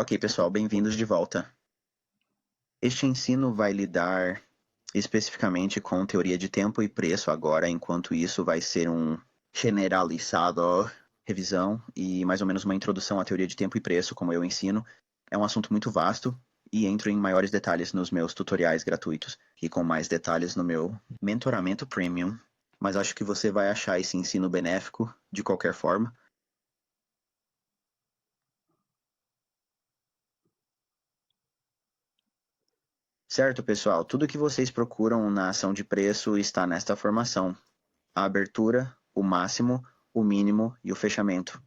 Ok, pessoal, bem-vindos de volta. Este ensino vai lidar especificamente com teoria de tempo e preço agora, enquanto isso vai ser um generalizado revisão e mais ou menos uma introdução à teoria de tempo e preço, como eu ensino. É um assunto muito vasto e entro em maiores detalhes nos meus tutoriais gratuitos e com mais detalhes no meu mentoramento premium, mas acho que você vai achar esse ensino benéfico de qualquer forma. Certo, pessoal, tudo que vocês procuram na ação de preço está nesta formação: a abertura, o máximo, o mínimo e o fechamento.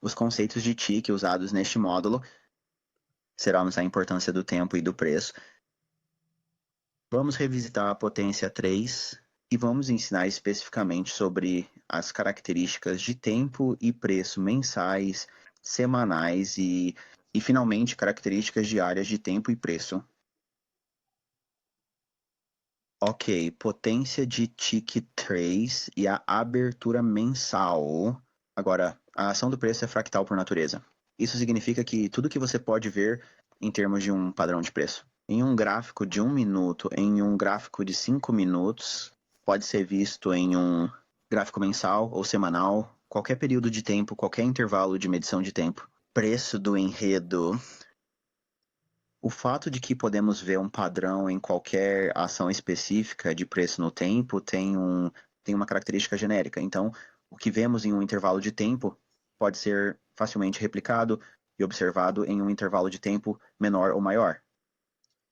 Os conceitos de TIC usados neste módulo serão a importância do tempo e do preço. Vamos revisitar a potência 3 e vamos ensinar especificamente sobre as características de tempo e preço mensais, semanais e finalmente, características diárias de tempo e preço. Ok, potência de TIC 3 e a abertura mensal. Agora, a ação do preço é fractal por natureza. Isso significa que tudo que você pode ver em termos de um padrão de preço, em um gráfico de 1 minuto, em um gráfico de 5 minutos, pode ser visto em um gráfico mensal ou semanal, qualquer período de tempo, qualquer intervalo de medição de tempo. Preço do enredo. O fato de que podemos ver um padrão em qualquer ação específica de preço no tempo tem uma característica genérica. Então, o que vemos em um intervalo de tempo pode ser facilmente replicado e observado em um intervalo de tempo menor ou maior.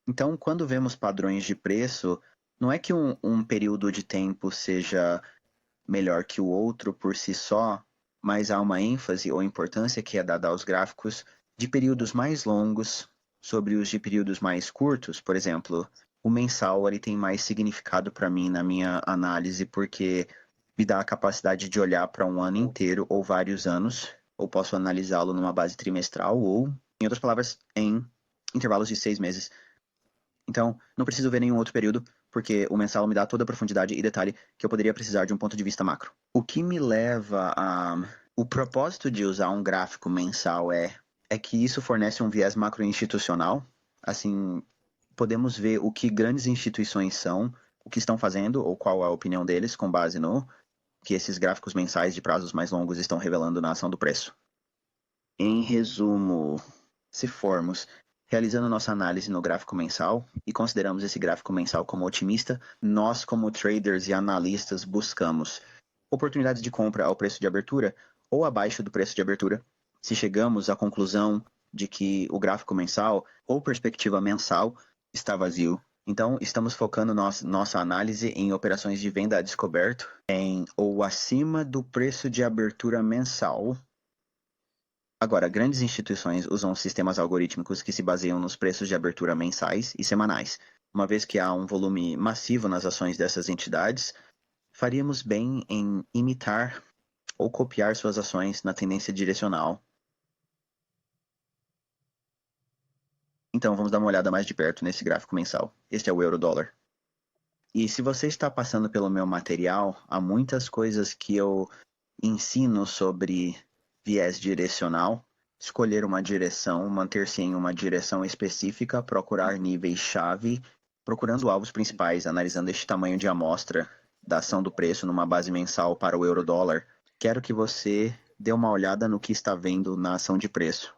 Então, quando vemos padrões de preço, não é que um período de tempo seja melhor que o outro por si só, mas há uma ênfase ou importância que é dada aos gráficos de períodos mais longos sobre os de períodos mais curtos. Por exemplo, o mensal ele tem mais significado para mim na minha análise porque me dá a capacidade de olhar para um ano inteiro ou vários anos, ou posso analisá-lo numa base trimestral ou, em outras palavras, em intervalos de 6 meses. Então, não preciso ver nenhum outro período, porque o mensal me dá toda a profundidade e detalhe que eu poderia precisar de um ponto de vista macro. O que me leva a... O propósito de usar um gráfico mensal é que isso fornece um viés macroinstitucional. Assim, podemos ver o que grandes instituições são, o que estão fazendo ou qual a opinião deles com base no que esses gráficos mensais de prazos mais longos estão revelando na ação do preço. Em resumo, se formos realizando nossa análise no gráfico mensal e consideramos esse gráfico mensal como otimista, nós, como traders e analistas, buscamos oportunidades de compra ao preço de abertura ou abaixo do preço de abertura. Se chegamos à conclusão de que o gráfico mensal ou perspectiva mensal está vazio, então estamos focando nossa análise em operações de venda a descoberto em ou acima do preço de abertura mensal. Agora, grandes instituições usam sistemas algorítmicos que se baseiam nos preços de abertura mensais e semanais. Uma vez que há um volume massivo nas ações dessas entidades, faríamos bem em imitar ou copiar suas ações na tendência direcional. Então, vamos dar uma olhada mais de perto nesse gráfico mensal. Este é o euro-dólar. E se você está passando pelo meu material, há muitas coisas que eu ensino sobre viés direcional, escolher uma direção, manter-se em uma direção específica, procurar níveis-chave, procurando alvos principais, analisando este tamanho de amostra da ação do preço numa base mensal para o euro-dólar. Quero que você dê uma olhada no que está vendo na ação de preço.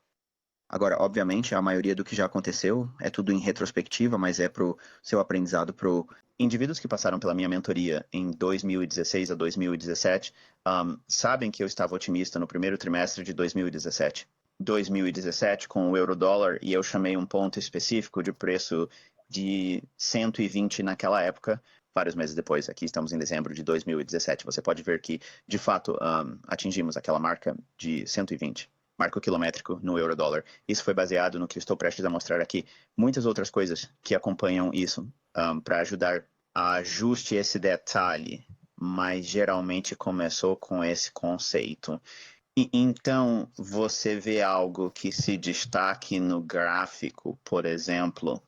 Agora, obviamente, a maioria do que já aconteceu é tudo em retrospectiva, mas é para o seu aprendizado, para indivíduos que passaram pela minha mentoria em 2016 a 2017, sabem que eu estava otimista no primeiro trimestre de 2017. 2017 com o euro-dólar, e eu chamei um ponto específico de preço de 120 naquela época, vários meses depois. Aqui estamos em dezembro de 2017. Você pode ver que, de fato, atingimos aquela marca de 120. Marco quilométrico no euro-dólar. Isso foi baseado no que estou prestes a mostrar aqui. Muitas outras coisas que acompanham isso para ajudar a ajuste esse detalhe, mas geralmente começou com esse conceito. E então, você vê algo que se destaque no gráfico, por exemplo,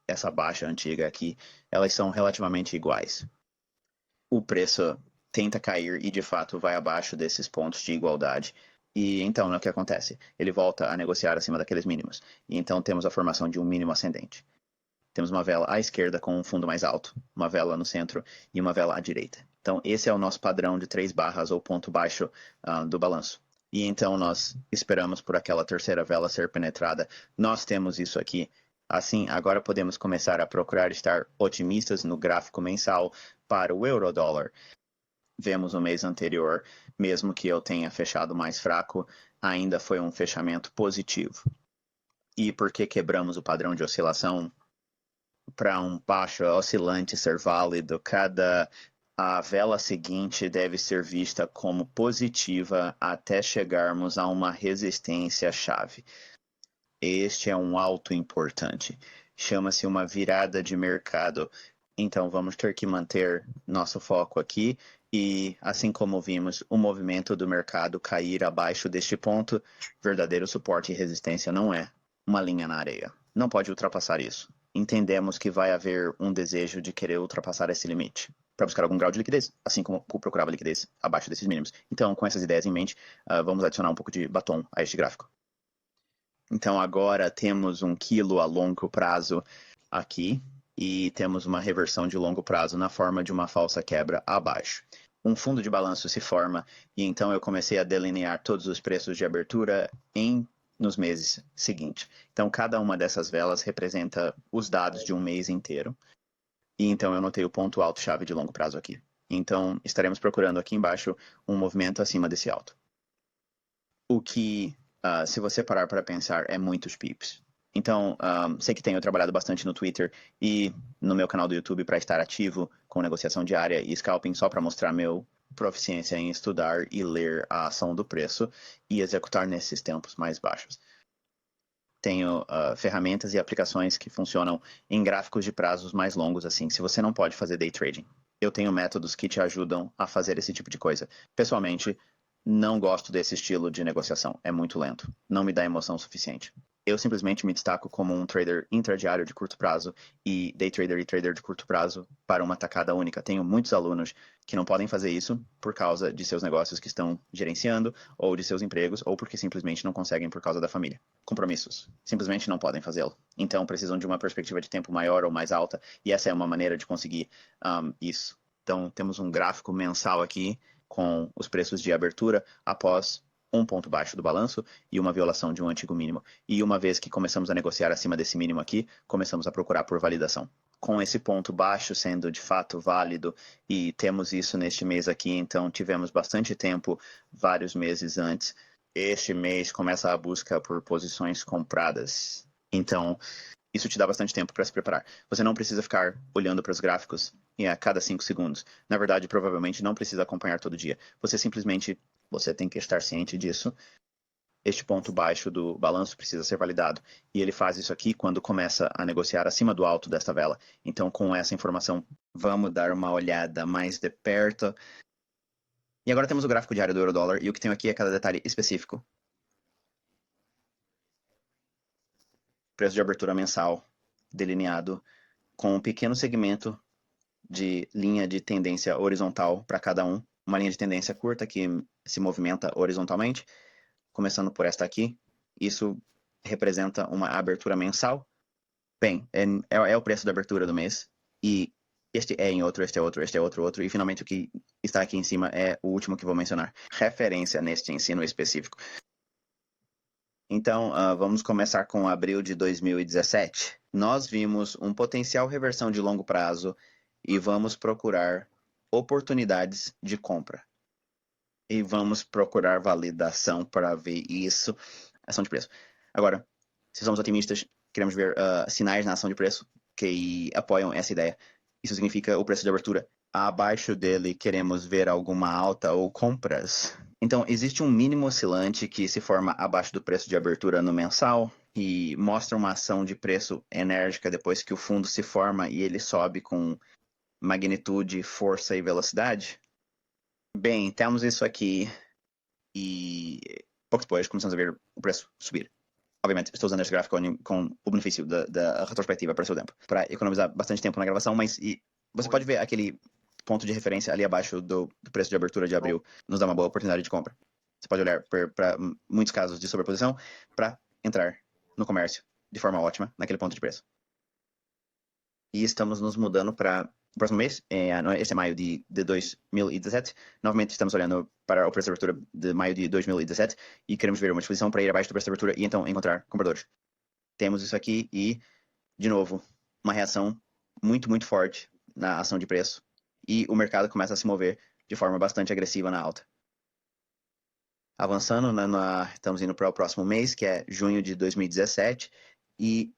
essa baixa antiga aqui, elas são relativamente iguais. O preço tenta cair e, de fato, vai abaixo desses pontos de igualdade. E então, o que acontece? Ele volta a negociar acima daqueles mínimos. E então temos a formação de um mínimo ascendente. Temos uma vela à esquerda com um fundo mais alto, uma vela no centro e uma vela à direita. Então, esse é o nosso padrão de 3 barras ou ponto baixo do balanço. E então nós esperamos por aquela terceira vela ser penetrada. Nós temos isso aqui. Assim, agora podemos começar a procurar estar otimistas no gráfico mensal para o euro-dólar. Vemos o mês anterior, mesmo que eu tenha fechado mais fraco, ainda foi um fechamento positivo. E por que quebramos o padrão de oscilação? Para um baixo oscilante ser válido, a vela seguinte deve ser vista como positiva até chegarmos a uma resistência-chave. Este é um alto importante. Chama-se uma virada de mercado. Então vamos ter que manter nosso foco aqui e, assim como vimos o movimento do mercado cair abaixo deste ponto, verdadeiro suporte e resistência não é uma linha na areia. Não pode ultrapassar isso. Entendemos que vai haver um desejo de querer ultrapassar esse limite para buscar algum grau de liquidez, assim como procurava liquidez abaixo desses mínimos. Então, com essas ideias em mente, vamos adicionar um pouco de batom a este gráfico. Então, agora temos um quilo a longo prazo aqui e temos uma reversão de longo prazo na forma de uma falsa quebra abaixo. Um fundo de balanço se forma e então eu comecei a delinear todos os preços de abertura nos meses seguintes. Então, cada uma dessas velas representa os dados de um mês inteiro. E então eu notei o ponto alto-chave de longo prazo aqui. Então, estaremos procurando aqui embaixo um movimento acima desse alto. O que, se você parar para pensar, é muitos pips. Então, sei que tenho trabalhado bastante no Twitter e no meu canal do YouTube para estar ativo com negociação diária e scalping só para mostrar meu proficiência em estudar e ler a ação do preço e executar nesses tempos mais baixos. Tenho ferramentas e aplicações que funcionam em gráficos de prazos mais longos, assim, se você não pode fazer day trading. Eu tenho métodos que te ajudam a fazer esse tipo de coisa. Pessoalmente, não gosto desse estilo de negociação. É muito lento. Não me dá emoção suficiente. Eu simplesmente me destaco como um trader intradiário de curto prazo e day trader e trader de curto prazo para uma tacada única. Tenho muitos alunos que não podem fazer isso por causa de seus negócios que estão gerenciando, ou de seus empregos, ou porque simplesmente não conseguem por causa da família. Compromissos. Simplesmente não podem fazê-lo. Então precisam de uma perspectiva de tempo maior ou mais alta, e essa é uma maneira de conseguir isso. Então temos um gráfico mensal aqui com os preços de abertura após um ponto baixo do balanço e uma violação de um antigo mínimo. E uma vez que começamos a negociar acima desse mínimo aqui, começamos a procurar por validação. Com esse ponto baixo sendo de fato válido, e temos isso neste mês aqui, então tivemos bastante tempo, vários meses antes. Este mês começa a busca por posições compradas. Então, isso te dá bastante tempo para se preparar. Você não precisa ficar olhando para os gráficos a cada 5 segundos. Na verdade, provavelmente não precisa acompanhar todo dia. Você tem que estar ciente disso. Este ponto baixo do balanço precisa ser validado. E ele faz isso aqui quando começa a negociar acima do alto desta vela. Então, com essa informação, vamos dar uma olhada mais de perto. E agora temos o gráfico diário do euro-dólar. E o que tenho aqui é cada detalhe específico. Preço de abertura mensal delineado com um pequeno segmento de linha de tendência horizontal para cada um. Uma linha de tendência curta que se movimenta horizontalmente, começando por esta aqui. Isso representa uma abertura mensal. Bem, é o preço da abertura do mês. E este é em outro, este é outro, este é outro. E finalmente o que está aqui em cima é o último que vou mencionar. Referência neste ensino específico. Então, vamos começar com abril de 2017. Nós vimos um potencial reversão de longo prazo e vamos procurar oportunidades de compra. E vamos procurar validação para ver isso. Ação de preço. Agora, se somos otimistas, queremos ver sinais na ação de preço que apoiam essa ideia. Isso significa o preço de abertura. Abaixo dele, queremos ver alguma alta ou compras. Então, existe um mínimo oscilante que se forma abaixo do preço de abertura no mensal e mostra uma ação de preço enérgica depois que o fundo se forma e ele sobe com magnitude, força e velocidade. Bem, temos isso aqui e pouco depois começamos a ver o preço subir. Obviamente, estou usando este gráfico com o benefício da retrospectiva para o seu tempo, para economizar bastante tempo na gravação, mas você pode ver aquele ponto de referência ali abaixo do preço de abertura de abril, nos dá uma boa oportunidade de compra. Você pode olhar para muitos casos de sobreposição para entrar no comércio de forma ótima naquele ponto de preço. E estamos nos mudando para o próximo mês, esse é maio de 2017. Novamente estamos olhando para o preço de abertura de maio de 2017 e queremos ver uma disposição para ir abaixo do preço de abertura e então encontrar compradores. Temos isso aqui e, de novo, uma reação muito, muito forte na ação de preço e o mercado começa a se mover de forma bastante agressiva na alta. Avançando, estamos indo para o próximo mês, que é junho de 2017, e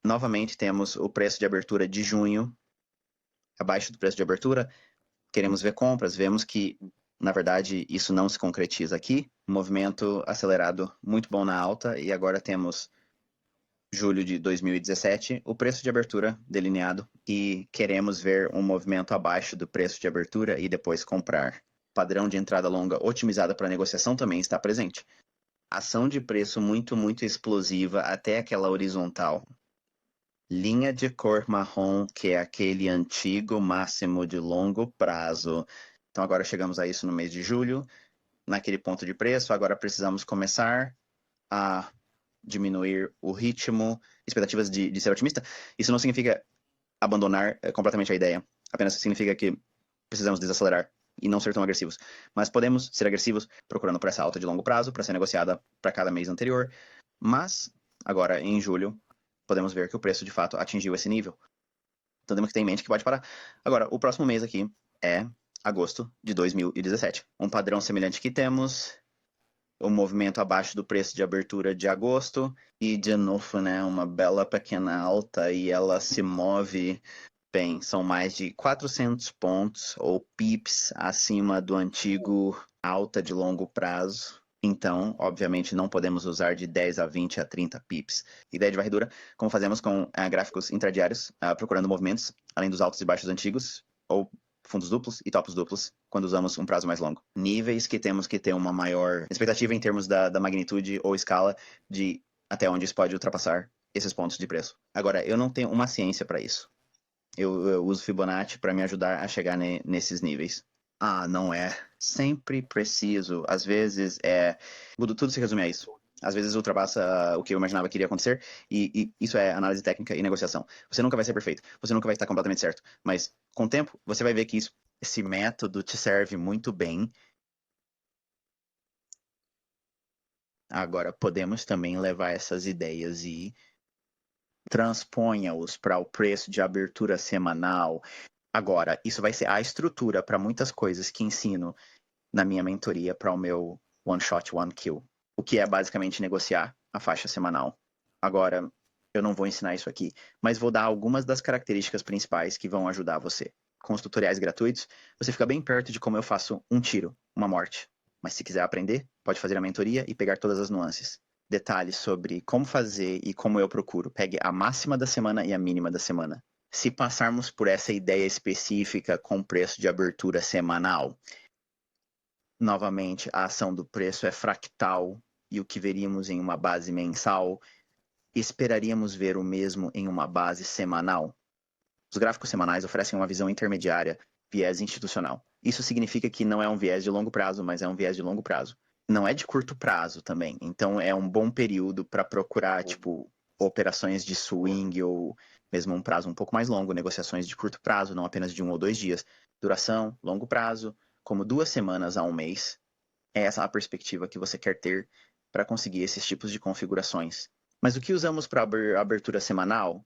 novamente temos o preço de abertura de junho abaixo do preço de abertura. Queremos ver compras, vemos que, na verdade, isso não se concretiza aqui. Movimento acelerado muito bom na alta, e agora temos julho de 2017, o preço de abertura delineado, e queremos ver um movimento abaixo do preço de abertura e depois comprar. Padrão de entrada longa otimizada para negociação também está presente. Ação de preço muito, muito explosiva até aquela horizontal. Linha de cor marrom, que é aquele antigo máximo de longo prazo. Então agora chegamos a isso no mês de julho, naquele ponto de preço. Agora precisamos começar a diminuir o ritmo, expectativas de ser otimista. Isso não significa abandonar completamente a ideia, apenas significa que precisamos desacelerar e não ser tão agressivos. Mas podemos ser agressivos procurando por essa alta de longo prazo, para ser negociada para cada mês anterior. Mas, agora, em julho, podemos ver que o preço, de fato, atingiu esse nível. Então, temos que ter em mente que pode parar. Agora, o próximo mês aqui é agosto de 2017. Um padrão semelhante que temos, o movimento abaixo do preço de abertura de agosto, e de novo, né, uma bela pequena alta, e ela se move bem, são mais de 400 pontos ou pips acima do antigo alta de longo prazo. Então, obviamente, não podemos usar de 10 a 20 a 30 pips. Ideia de varredura, como fazemos com gráficos intradiários, procurando movimentos, além dos altos e baixos antigos, ou fundos duplos e topos duplos, quando usamos um prazo mais longo. Níveis que temos que ter uma maior expectativa em termos da magnitude ou escala de até onde isso pode ultrapassar esses pontos de preço. Agora, eu não tenho uma ciência para isso. Eu uso Fibonacci para me ajudar a chegar nesses níveis. Não é sempre preciso. Às vezes tudo se resume a isso. Às vezes ultrapassa o que eu imaginava que iria acontecer, e isso é análise técnica e negociação. Você nunca vai ser perfeito, você nunca vai estar completamente certo, mas com o tempo você vai ver que esse método te serve muito bem. Agora, podemos também levar essas ideias e transponha-os para o preço de abertura semanal. Agora, isso vai ser a estrutura para muitas coisas que ensino na minha mentoria para o meu One Shot, One Kill, o que é basicamente negociar a faixa semanal. Agora, eu não vou ensinar isso aqui, mas vou dar algumas das características principais que vão ajudar você. Com os tutoriais gratuitos, você fica bem perto de como eu faço um tiro, uma morte. Mas se quiser aprender, pode fazer a mentoria e pegar todas as nuances. Detalhes sobre como fazer e como eu procuro. Pegue a máxima da semana e a mínima da semana. Se passarmos por essa ideia específica com preço de abertura semanal, novamente, a ação do preço é fractal e o que veríamos em uma base mensal, esperaríamos ver o mesmo em uma base semanal. Os gráficos semanais oferecem uma visão intermediária, viés institucional. Isso significa que não é um viés de longo prazo, mas é um viés de longo prazo. Não é de curto prazo também, então é um bom período para procurar, operações de swing ou mesmo um prazo um pouco mais longo, negociações de curto prazo, não apenas de 1 ou 2 dias. Duração, longo prazo, como 2 semanas a 1 mês. É essa a perspectiva que você quer ter para conseguir esses tipos de configurações. Mas o que usamos para abertura semanal?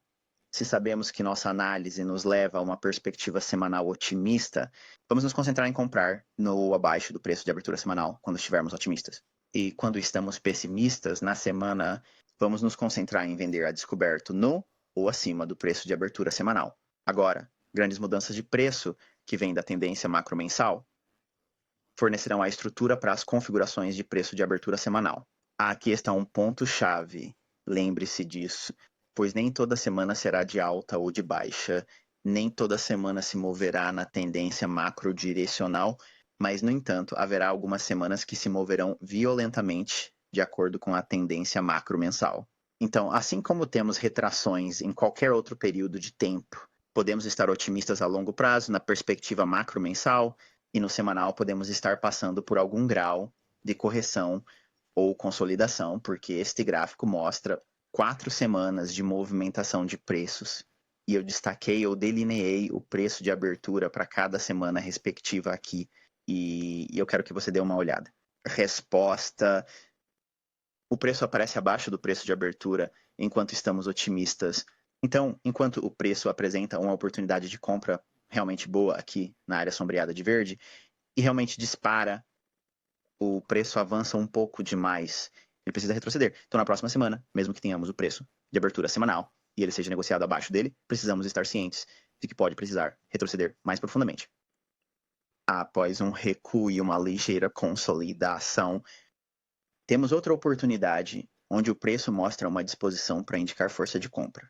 Se sabemos que nossa análise nos leva a uma perspectiva semanal otimista, vamos nos concentrar em comprar no ou abaixo do preço de abertura semanal quando estivermos otimistas. E quando estamos pessimistas, na semana, vamos nos concentrar em vender a descoberto no ou acima do preço de abertura semanal. Agora, grandes mudanças de preço que vêm da tendência macro-mensal fornecerão a estrutura para as configurações de preço de abertura semanal. Aqui está um ponto-chave. Lembre-se disso, pois nem toda semana será de alta ou de baixa, nem toda semana se moverá na tendência macrodirecional, mas, no entanto, haverá algumas semanas que se moverão violentamente de acordo com a tendência macro-mensal. Então, assim como temos retrações em qualquer outro período de tempo, podemos estar otimistas a longo prazo na perspectiva macro-mensal, e no semanal podemos estar passando por algum grau de correção ou consolidação, porque este gráfico mostra 4 semanas de movimentação de preços. E eu destaquei, eu delineei o preço de abertura para cada semana respectiva aqui. E eu quero que você dê uma olhada. Resposta: o preço aparece abaixo do preço de abertura enquanto estamos otimistas. Então, enquanto o preço apresenta uma oportunidade de compra realmente boa aqui na área sombreada de verde, e realmente dispara, o preço avança um pouco demais, ele precisa retroceder. Então, na próxima semana, mesmo que tenhamos o preço de abertura semanal e ele seja negociado abaixo dele, precisamos estar cientes de que pode precisar retroceder mais profundamente. Após um recuo e uma ligeira consolidação, temos outra oportunidade onde o preço mostra uma disposição para indicar força de compra,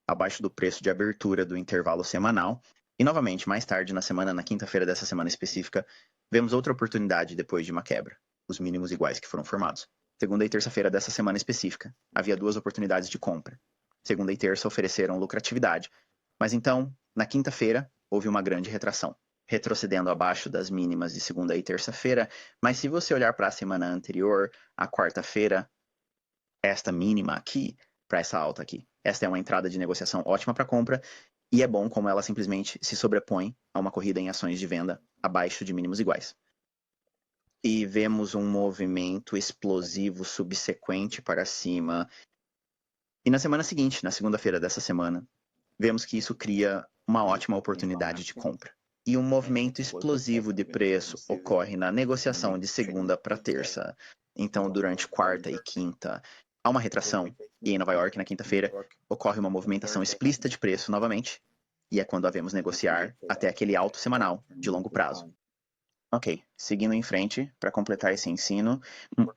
abaixo do preço de abertura do intervalo semanal. E novamente, mais tarde na semana, na quinta-feira dessa semana específica, vemos outra oportunidade depois de uma quebra, os mínimos iguais que foram formados. Segunda e terça-feira dessa semana específica, havia 2 oportunidades de compra. Segunda e terça ofereceram lucratividade, mas então, na quinta-feira, houve uma grande retração, retrocedendo abaixo das mínimas de segunda e terça-feira. Mas se você olhar para a semana anterior, a quarta-feira, esta mínima aqui, para essa alta aqui, esta é uma entrada de negociação ótima para compra, e é bom como ela simplesmente se sobrepõe a uma corrida em ações de venda abaixo de mínimos iguais. E vemos um movimento explosivo subsequente para cima. E na semana seguinte, na segunda-feira dessa semana, vemos que isso cria uma ótima oportunidade de compra. E um movimento explosivo de preço ocorre na negociação de segunda para terça. Então, durante quarta e quinta, há uma retração. E em Nova York, na quinta-feira, ocorre uma movimentação explícita de preço novamente. E é quando havemos negociar até aquele alto semanal de longo prazo. Ok, seguindo em frente, para completar esse ensino,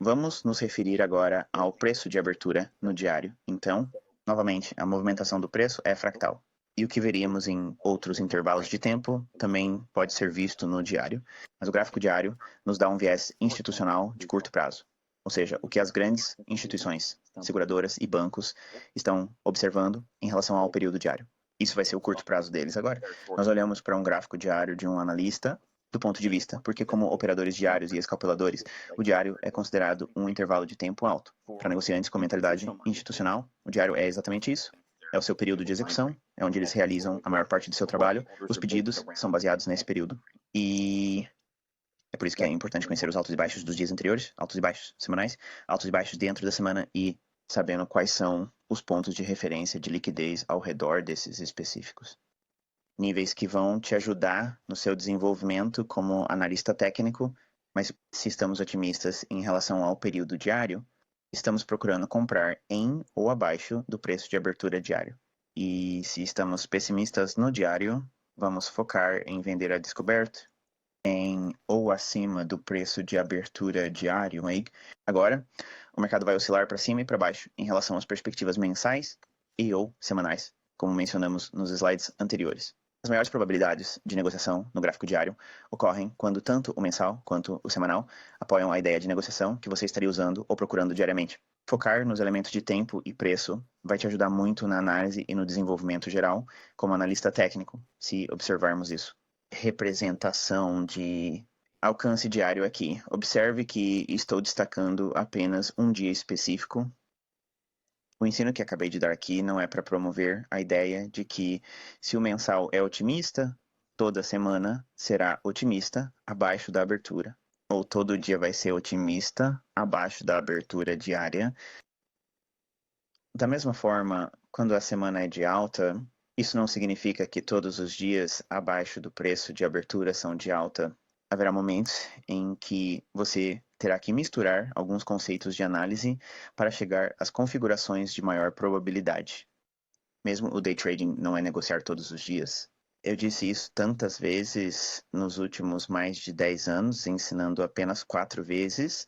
vamos nos referir agora ao preço de abertura no diário. Então, novamente, a movimentação do preço é fractal. E o que veríamos em outros intervalos de tempo também pode ser visto no diário. Mas o gráfico diário nos dá um viés institucional de curto prazo. Ou seja, o que as grandes instituições, seguradoras e bancos estão observando em relação ao período diário. Isso vai ser o curto prazo deles agora. Nós olhamos para um gráfico diário de um analista do ponto de vista, porque como operadores diários e escalpeladores, o diário é considerado um intervalo de tempo alto. Para negociantes com mentalidade institucional, o diário é exatamente isso. É o seu período de execução, é onde eles realizam a maior parte do seu trabalho. Os pedidos são baseados nesse período. E é por isso que é importante conhecer os altos e baixos dos dias anteriores, altos e baixos semanais, altos e baixos dentro da semana e sabendo quais são os pontos de referência de liquidez ao redor desses específicos. Níveis que vão te ajudar no seu desenvolvimento como analista técnico, mas se estamos otimistas em relação ao período diário, estamos procurando comprar em ou abaixo do preço de abertura diário. E se estamos pessimistas no diário, vamos focar em vender a descoberto, em ou acima do preço de abertura diário. Agora, o mercado vai oscilar para cima e para baixo em relação às perspectivas mensais e ou semanais, como mencionamos nos slides anteriores. As maiores probabilidades de negociação no gráfico diário ocorrem quando tanto o mensal quanto o semanal apoiam a ideia de negociação que você estaria usando ou procurando diariamente. Focar nos elementos de tempo e preço vai te ajudar muito na análise e no desenvolvimento geral como analista técnico, se observarmos isso. Representação de alcance diário aqui. Observe que estou destacando apenas um dia específico. O ensino que acabei de dar aqui não é para promover a ideia de que se o mensal é otimista, toda semana será otimista abaixo da abertura, ou todo dia vai ser otimista abaixo da abertura diária. Da mesma forma, quando a semana é de alta, isso não significa que todos os dias abaixo do preço de abertura são de alta. Haverá momentos em que você terá que misturar alguns conceitos de análise para chegar às configurações de maior probabilidade. Mesmo o day trading não é negociar todos os dias. Eu disse isso tantas vezes nos últimos mais de 10 anos, ensinando apenas 4 vezes,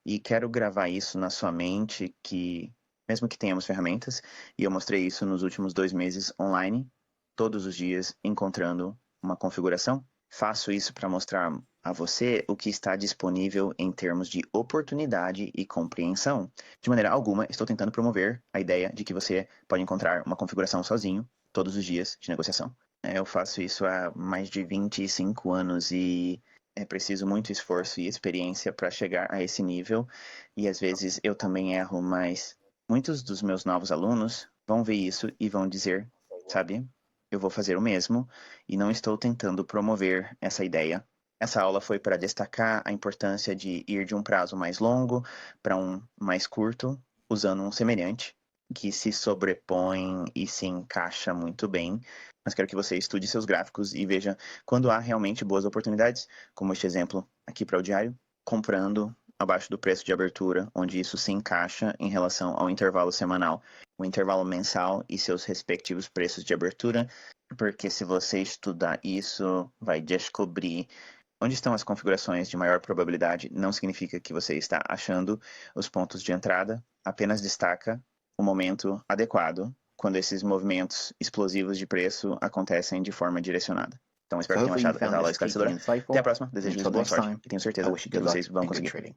e quero gravar isso na sua mente, que mesmo que tenhamos ferramentas, e eu mostrei isso nos últimos 2 meses online, todos os dias encontrando uma configuração. Faço isso para mostrar a você o que está disponível em termos de oportunidade e compreensão. De maneira alguma, estou tentando promover a ideia de que você pode encontrar uma configuração sozinho todos os dias de negociação. Eu faço isso há mais de 25 anos e É preciso muito esforço e experiência para chegar a esse nível, e às vezes eu também erro, mas muitos dos meus novos alunos vão ver isso e vão dizer, sabe, eu vou fazer o mesmo, e não estou tentando promover essa ideia. Essa aula foi para destacar a importância de ir de um prazo mais longo para um mais curto, usando um semelhante, que se sobrepõe e se encaixa muito bem. Mas quero que você estude seus gráficos e veja quando há realmente boas oportunidades, como este exemplo aqui para o diário, comprando abaixo do preço de abertura, onde isso se encaixa em relação ao intervalo semanal, o intervalo mensal e seus respectivos preços de abertura, porque se você estudar isso, vai descobrir onde estão as configurações de maior probabilidade. Não significa que você está achando os pontos de entrada, apenas destaca o momento adequado quando esses movimentos explosivos de preço acontecem de forma direcionada. Então, espero So que tenham hopefully you achado essa found aula this teaching esclarecedora. Até a insightful. próxima. Desejo-lhes Until boa next sorte time, e tenho I certeza wish you que good luck vocês vão and good conseguir. trading.